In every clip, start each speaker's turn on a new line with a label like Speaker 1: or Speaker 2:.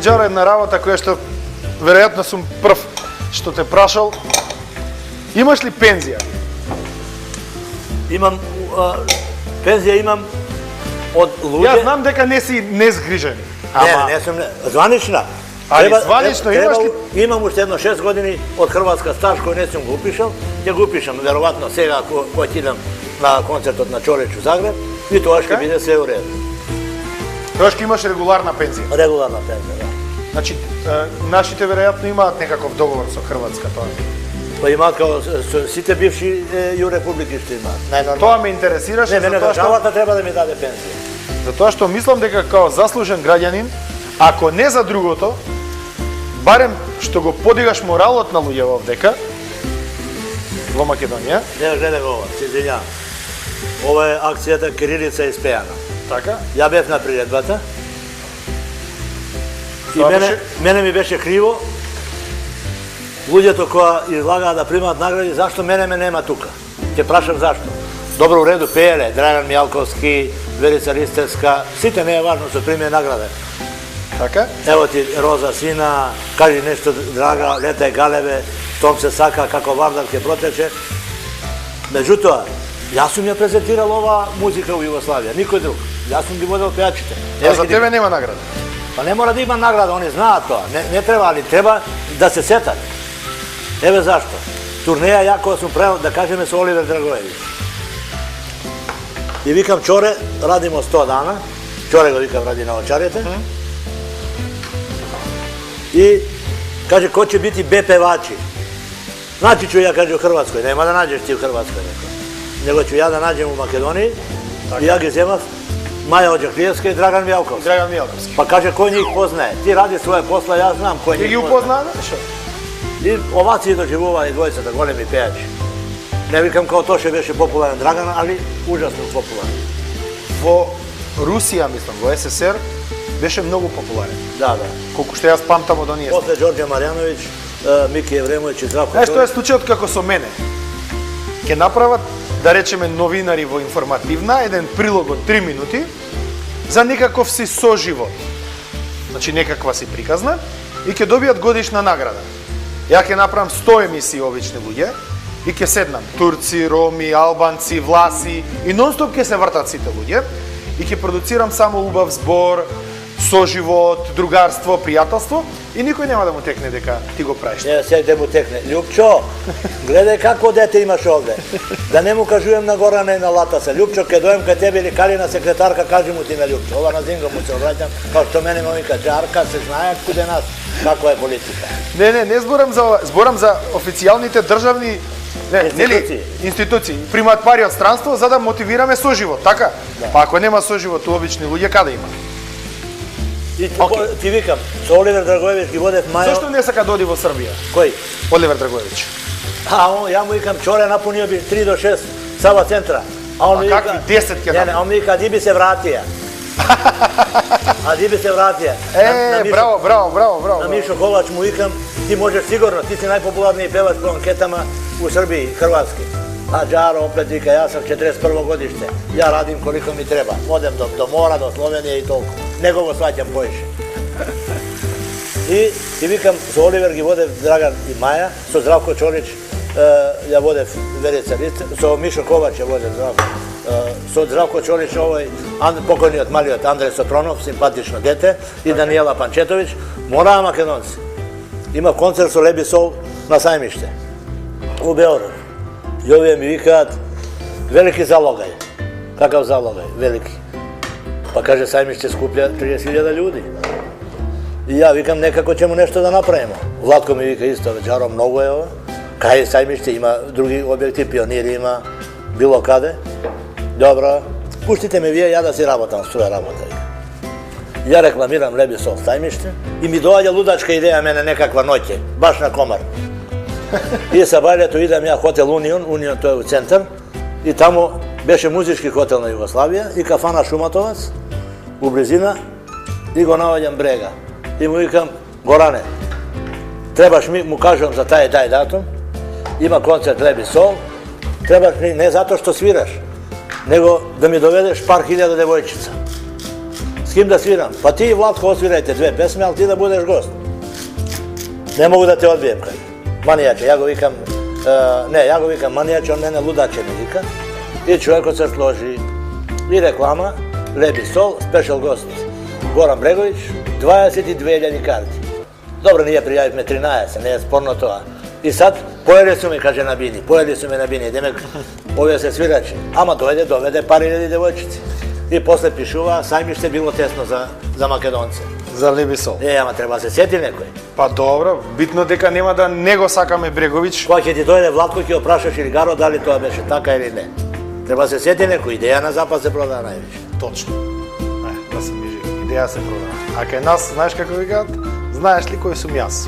Speaker 1: Đaro, една работа која што веројатно сум прв што те прашал. Имаш ли пензија?
Speaker 2: Имам пензија имам од луѓе.
Speaker 1: Јас знам дека не си незгрижен.
Speaker 2: Не сум званична.
Speaker 1: Али званично имаш ли?
Speaker 2: Имам уште едно 6 години од Хрватска стаж кој не сум го упишал. Ќе го упишам веројатно сега кога ќе идам на концертот на Чорич у Загреб и тоа ќе биде све у реду.
Speaker 1: Тоа што имаш регуларна пензија.
Speaker 2: Регуларна пензија, да.
Speaker 1: Значи, нашите веројатно имаат некаков договор со Хрватска тоа.
Speaker 2: Па имаат као сите бивши ју републики што имаат.
Speaker 1: Тоа ме интересираше
Speaker 2: Не, државата треба да ми даде пензија.
Speaker 1: Затоа што мислам дека као заслужен граѓанин, ако не за другото, барем што го подигаш моралот на луѓе овдека во Македонија.
Speaker 2: Не, гледај го ова, се извинјавам. Ова е акцијата Кирилица испејана.
Speaker 1: Така?
Speaker 2: Ја бев на приредбата. И мене ми беше криво луѓето кои излагаа да примаат награди, зашто мене ме нема тука. Ќе прашам зашто. Добро, у реду, пееле, Драган Мјалковски, Верица Ристевска, сите не е важно што приме награде.
Speaker 1: Така?
Speaker 2: Ево ти Роза сина, кажи нешто драга, летај галеве, том се сака, како Вардар ќе протече. Меѓутоа, јас сум ја презентирал ова музика во Југославија, никој друг. Јас сум ги водел пејачите.
Speaker 1: А за тебе нема награда?
Speaker 2: Па не мора да има награда, они знаат тоа. Не треба, али треба да се сетат. Еве зашто. Турнеја јако сум правил, да кажеме, со Оливер Драгоевич. И викам, Чоре, радимо 100 дана. Чоре го викам, ради на Овчарите. И каже, кој ќе бити Б певачи? Значи ќе ја каже у Хрватској, нема да наđеш ти у Хрватској. Него ќе ја да наđем у Македонија. И ја ги земав Маја Оđакливска и Драган Мјалковски.
Speaker 1: Драган Мјалковски.
Speaker 2: Па каже, кој njih познае? Ти ради своје посла, јас знам кој
Speaker 1: Ти
Speaker 2: njih
Speaker 1: ги
Speaker 2: познае.
Speaker 1: упознаа, шо?
Speaker 2: И оваци доживува и двојцата големи пејачи. Не викам као Тоше беше популарен Драган, али ужасно популарен.
Speaker 1: Во Русија, мислам, во СССР, беше многу популарен.
Speaker 2: Да.
Speaker 1: Колку што јас памтам од оние.
Speaker 2: После Ѓорѓе Марјановиќ, Мики Евремовиќ и Здравко
Speaker 1: Знаеш, тоа е случајот како со мене. Ке направат, да речеме, новинари во информативна, еден прилог од 3 минути, за некаков си соживот. Значи, некаква си приказна, и ќе добијат годишна награда. Ја ќе направам 100 емисии обични луѓе, и ќе седнам турци, роми, албанци, власи, и нон-стоп ќе се вртат сите луѓе, и ќе продуцирам само убав збор, соживот, другарство, пријателство, и никој нема да му текне дека ти го правиш.
Speaker 2: Не, сега да му текне. Љупчо, гледај какво дете имаш овде. Да не му кажувам на Горана и на Латаса. Љупчо, ке дојам кај тебе или Калина секретарка, кажи му ти на Љупчо. Ова на Зинго му се обраќам, као што мене ме вика Джарка, се знаат куде нас, каква е политика.
Speaker 1: Не зборам за ова, зборам за официјалните државни институции. Примаат пари од странство за да мотивираме соживот, така? Па ако нема соживот у обични луѓе, каде има?
Speaker 2: И ти викам, со Оливер Драгоевич ги водев Мајо.
Speaker 1: Зошто не сака да оди во Србија?
Speaker 2: Кој?
Speaker 1: Оливер Драгоевич.
Speaker 2: Ја му викам, Чоре напунio би 3 до 6 Сава центра. А он ми вика,
Speaker 1: какви 10 ќе
Speaker 2: напуни? Не, он ми вика, ди би се вратија. А ди би се вратија.
Speaker 1: Браво.
Speaker 2: На Мишо Ковач му викам, ти можеш сигурно, ти си најпопуларниот певач по анкетама у Србiji, Хрватски. А Джаро опет вика, јас сам 41 годиште, ја радим колико ми треба. Одем до мора, до Словенија и толку. Него го сваќам поише. И викам, со Оливер ги водев Драган и Маја, со Здравко Чорич ја водев Верица Ристевска, со Мишо Ковач ја водев Здравко. Со Здравко Чорич овој покојниот малиот Андреј Сопронов, симпатично дете, и Даниела Панчетовиќ, мораа македонци. Има концерт со Леби Сол на Сајмиште у Беород. И овие ми викаат, велики залогај. Какав залогај? Велики. Па каже, Сајмиште скупља 30.000 људи. И ја викам, некако ќе му нешто да направиме. Владко ми вика исто, Джаро, многу е ова. Кај Сајмиште има други објекти, Пионири има, било каде. Добро, пуштите ме вие, ја да си работам своја работа. Ја рекламирам Леби Сол Сајмиште и ми доаѓа лудачка идеја мене некаква ноќе, баш на Комар. И са бајлето идам ја хотел Унион тој е у центар, и таму беше музички хотел на Југославија и кафана Шуматовац у близина, и го наоѓам Брега. И му викам, Горане, требаш ми, му кажам за тај датум, има концерт Леби Сол, требаш ми не затоа што свираш, него да ми доведеш пар хилјада девојчица. S kim da sviram? Pa ti i Vlatko osvirajte 2 pesme, ali ti da budeš gost. Ne mogu da te odbijem, kaže. Manijače, ja go vikam manijače, on mene ludače mi vika. I čovjek se složi. I reklama, Lebi Sol, special gost Goran Bregović, 22.000 karti. Dobro, nije prijaviti me 13, nije sporno to. I sad, pojeli su me na bini, demek, ove se svirači. Ama dovede par hiljadi devojčici. I posle pišuva, sajmište bilo tesno za Makedonce.
Speaker 1: За Леби Сол.
Speaker 2: Ама треба се сети некој.
Speaker 1: Па добро, битно дека нема да не го сакаме Бреговиќ.
Speaker 2: Кога ќе ти дојде Владко, ќе го прашаш или Гаро дали тоа беше така или не. Треба се сети некој, идеја на запад се продава највише.
Speaker 1: Точно. Да се ми жив. Идеја се продава. А кај нас, знаеш како викаат? Знаеш ли кој сум јас?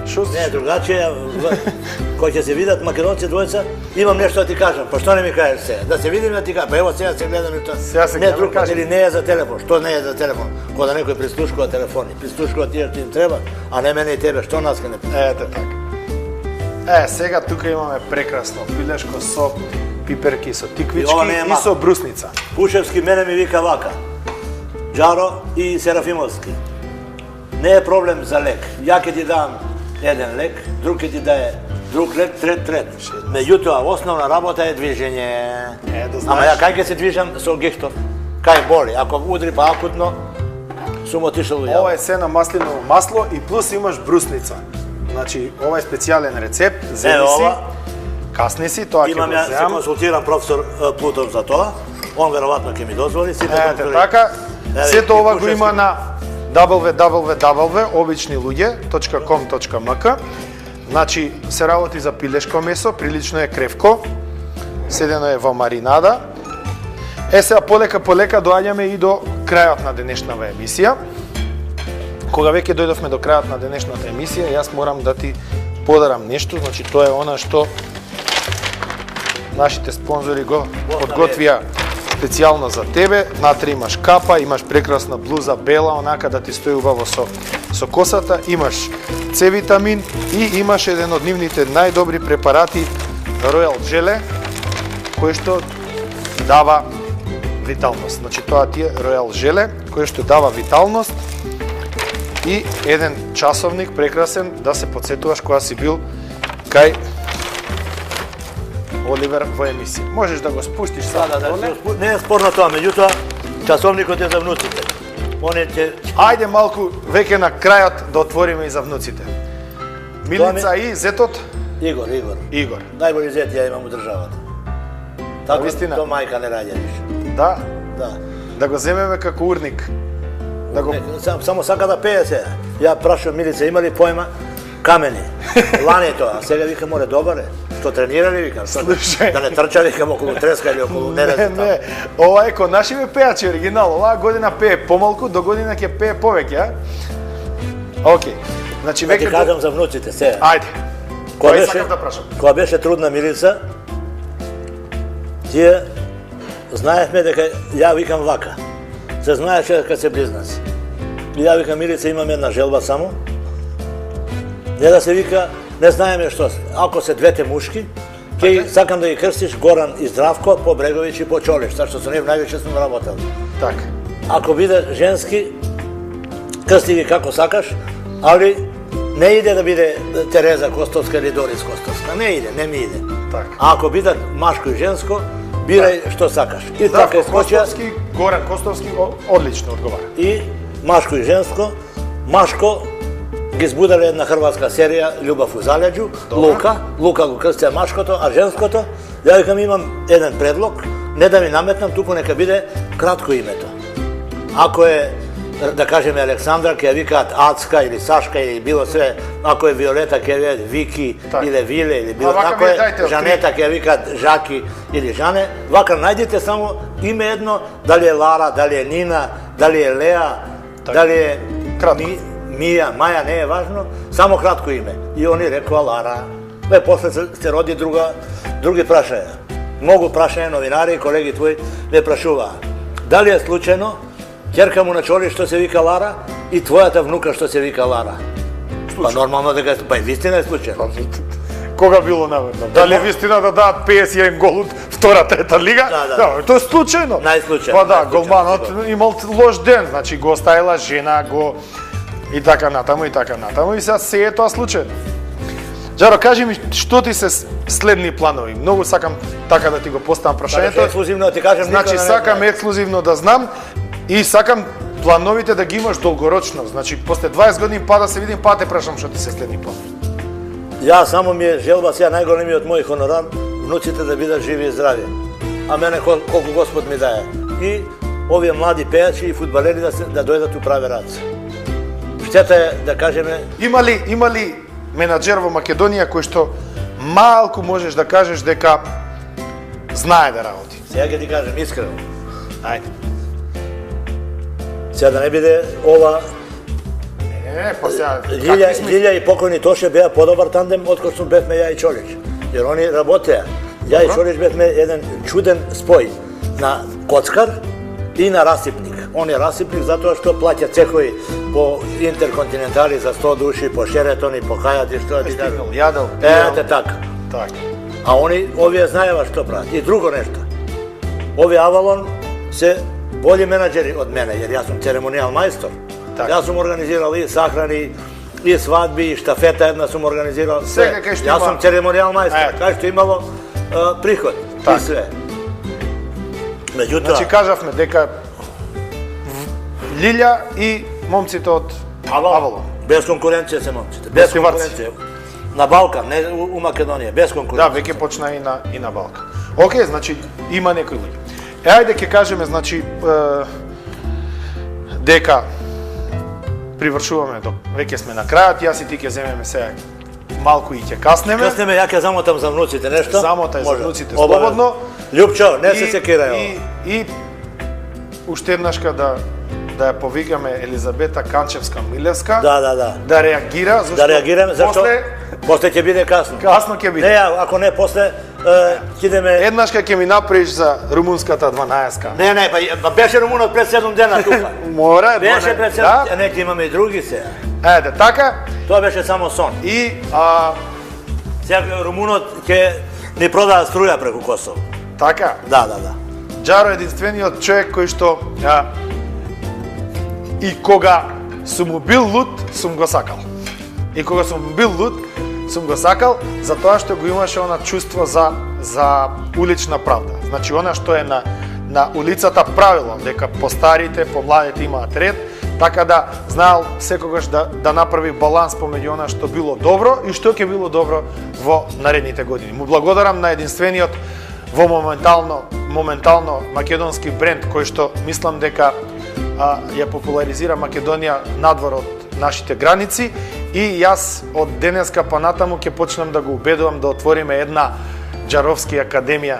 Speaker 1: Шо?
Speaker 2: Не, другаче, кој ќе се видат македонци двојца, имам нешто да ти кажам. Па што не ми кажеш сега? Да се видиме да ти кажам. Па ево сега се гледам и тоа. Не друг пат или не е за телефон. Што не е за телефон? Кога некој прислушкува телефони. Прислушкува тие што им треба, а не мене и тебе. Што нас ке не треба?
Speaker 1: Ете така. Сега тука имаме прекрасно пилешко со пиперки, со тиквички и со брусница.
Speaker 2: Пушевски мене ми вика вака. Джаро и Серафимовски. Не е проблем за лек. Ја ќе ти дам еден лек, друг ќе ти дае друг лек, трет. Меѓутоа, основна работа е движење. Ама ја кај ќе се движам со гихтов? Кај боли? Ако удри па акутно, сум отишел у јава.
Speaker 1: Ова е се на маслиново масло и плюс имаш брусница. Значи, ова е специјален рецепт, земи си, касни си, тоа ќе го
Speaker 2: земам. Имам ја се консултирам професор Плутов за тоа, он веројатно ќе ми дозволи.
Speaker 1: Ете така, сето ова го има на www.обичнилуѓе.com.mk. Значи, се работи за пилешко месо, прилично е кревко, седено е во маринада. Сега полека доаѓаме и до крајот на денешната емисија. Кога веќе дојдовме до крајот на денешната емисија, јас морам да ти подарам нешто, значи тоа е она што нашите спонзори го подготвија специјално за тебе. Натре имаш капа, имаш прекрасна блуза бела, онака да ти стои убаво со косата, имаш С-витамин и имаш еден од нивните најдобри препарати Royal Jelly, кој што дава виталност. Значи тоа ти е Royal Jelly, кој што дава виталност и еден часовник прекрасен да се подсетуваш кога си бил кај Оливер во емисија. Можеш да го спуштиш сада доле.
Speaker 2: Не е спорно тоа, меѓутоа часовникот е за внуците.
Speaker 1: Ајде малку веќе на крајот да отвориме и за внуците. Милица и зетот?
Speaker 2: Игор. Најболи зет ја имам у државата. Така
Speaker 1: вистина.
Speaker 2: То мајка не раѓа више.
Speaker 1: Да?
Speaker 2: Да.
Speaker 1: Да го земеме како урник. Да го...
Speaker 2: Само сака да пее сега. Ја прашувам Милица, има ли појма? Камени. Лане тоа. А сега вика море добар е. Што тренирали, викам, да не трча, викам, околу треска или околу нерезе.
Speaker 1: Не, ова е ко нашиве пеачи оригинал, оваа година пее помалку, до година ќе пее повеќе, а? Океј. Значи
Speaker 2: веќе ти кажам за внуците сега.
Speaker 1: Ајде. Кој сакав да прашам?
Speaker 2: Кога беше трудна Милица, тие знаевме дека ја викам вака. Се знаеше дека се близнаци. И ја викам Милица, имам една желба само. Не да се вика, не знаеме што. Ако се двете мушки, ќе сакам да ги крстиш Горан и Здравко по Бреговиќ и по Чолиш, зашто со нив највеќе сум работел.
Speaker 1: Така.
Speaker 2: Ако биде женски, крсти ги како сакаш, али не иде да биде Тереза Костовска или Дорис Костовска. Не иде, не ми иде.
Speaker 1: Така.
Speaker 2: А ако бидат машко и женско, бирај што сакаш. И така искочија.
Speaker 1: Костовски, Горан Костовски, одлично одговара.
Speaker 2: И машко и женско, машко ги збудале една хрватска серија Љубав у залеđu, Лука го крстија машкото, а женското, ја викам имам еден предлог, не да ми наметнам, туку нека биде кратко името. Ако е, да кажеме Александра, ќе ја викаат Ацка или Сашка или било све, ако е Виолета, ќе ја викаат Вики или Виле, или било, ако е Жанета, ќе ја викаат Жаки или Жане, вака најдите само име едно, дали е Лара, дали е Нина, дали е Леа, дали е Мија, Маја, не е важно, само кратко име. И они рекоа Лара. После се роди други прашања. Многу прашања новинари и колеги твои ме прашуваа. Дали е случајно ќерка му на Чоли што се вика Лара и твојата внука што се вика Лара? Па нормално дека па и вистина е случајно.
Speaker 1: кога било наверно. Дали вистина да дадат 51 гол од втора, трета лига?
Speaker 2: Да.
Speaker 1: Тоа е случајно.
Speaker 2: Најслучајно.
Speaker 1: Па да, голманот имал лош ден, значи го оставила жена, го и така натаму и така натаму и се е тоа случајно. Джаро, кажи ми што ти се следни планови? Многу сакам така да ти го поставам прашањето.
Speaker 2: Ексклузивно да ти кажам,
Speaker 1: Значи сакам ексклузивно да знам и сакам плановите да ги имаш долгорочно. Значи после 20 години па да се видим, па те прашам што ти се следни планови.
Speaker 2: Ја само ми е желба сега најголемиот мој хонорар, внуците да бидат живи и здрави. А мене колку Господ ми дае. И овие млади пејачи и фудбалери да дојдат у прави раце. Штета е да кажеме...
Speaker 1: Има ли менаџер во Македонија кој што малку можеш да кажеш дека знае да работи?
Speaker 2: Сега ќе ти кажем искрено.
Speaker 1: Ајде.
Speaker 2: Сега да не биде ова...
Speaker 1: Па сега...
Speaker 2: Љилја и покојни Тоше беа подобар тандем од кој што бевме ја и Чолич. Jer oni работеа. Ја и Чолич бевме еден чуден спој на коцкар и на расипник. Он е расипник затоа што плаќа цехови по интерконтинентали за 100 души, по Шеретони, по Хајати, што ти кажам.
Speaker 1: Јадел.
Speaker 2: Ете така.
Speaker 1: Така.
Speaker 2: А овие знаева што прават. И друго нешто. Овие Авалон се болji менаџери од мене, jer јас сум церемонијал мајстор. Јас сум организирал и сахрани, и свадби, и штафета една сум организирал. Јас сум церемонијал мајстор. Кај што имало приход. И све. Меѓутоа...
Speaker 1: Значи кажавме дека Љилја и момците од Авалон.
Speaker 2: Без конкуренција се момците. Без конкуренција. На Балкан, не у Македонија, без конкуренција.
Speaker 1: Да, веќе почна и на Балкан. Океј, значи има некои луѓе. Ајде ќе кажеме, значи, дека привршуваме до веќе сме на крајот, јас и ти ќе земеме сега малку и ќе каснеме.
Speaker 2: Каснеме, ја ќе замотам за внуците нешто.
Speaker 1: Замотај за внуците слободно.
Speaker 2: Љупчо, не се секирај ова.
Speaker 1: И уште еднашка да ја повикаме Елизабета Канчевска-Милевска. Да реагира, зашто...
Speaker 2: Да реагираме, зашто после ќе биде касно.
Speaker 1: Касно ќе биде.
Speaker 2: Не, ако не после ќе идеме...
Speaker 1: Еднашка ќе ми направиш за румунската 12-ка.
Speaker 2: Не, па беше румунот пред 7 дена тука.
Speaker 1: Мора,
Speaker 2: беше пред 7 дена, не ќе имаме и други сега.
Speaker 1: Еде, така.
Speaker 2: Тоа беше само сон.
Speaker 1: И
Speaker 2: сега румунот ќе ни продава струја преку Косово.
Speaker 1: Така?
Speaker 2: Да.
Speaker 1: Джаро е единствениот човек кој што и кога сум бил луд, сум го сакал. И кога сум бил луд, сум го сакал затоа што го имаше она чувство за улична правда. Значи она што е на улицата правило, дека постарите, помладите имаат ред, така да знаел секогаш да направи баланс помеѓу она што било добро и што ќе било добро во наредните години. Му благодарам на единствениот во моментално македонски бренд кој што мислам дека ја популаризира Македонија надвор од нашите граници и јас од денеска па натаму ќе почнам да го убедувам да отвориме една Джаровски академија,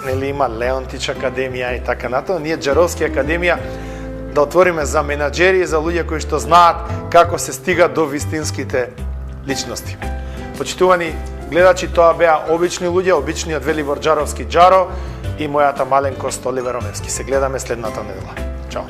Speaker 1: нели има Леонтич академија и така натаму, ние Джаровски академија да отвориме за менаџери и за луѓе кои што знаат како се стига до вистинските личности. Почитувани гледачи, тоа беа обични луѓе, обичниот Велибор Джаровски Джаро и мојата маленкост Оливер Ромевски. Се гледаме следната недела. Чао.